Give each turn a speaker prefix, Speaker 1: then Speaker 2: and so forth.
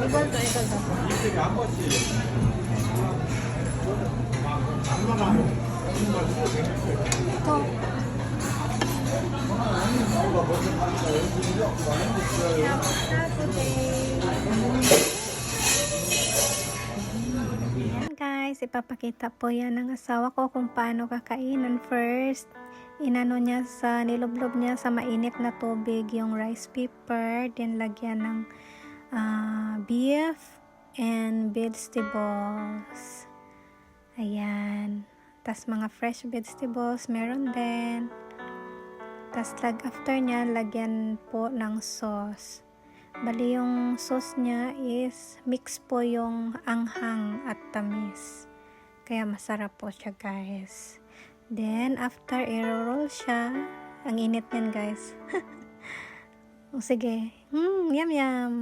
Speaker 1: 이걸도 이걸도. 더. Ayan guys, ipapakita po yan ng asawa ko kung paano kakainan. First, inano niya nilublob niya sa mainit na tubig yung rice paper, then lagyan ng beef and vegetables. Ayan. Tas mga fresh vegetables, meron din. Tas after niya, lagyan po ng sauce. Bali yung sauce niya is mix po yung anghang at tamis. Kaya masarap po siya guys. Then after i-roll siya, ang init yan guys. O sige, yum yum.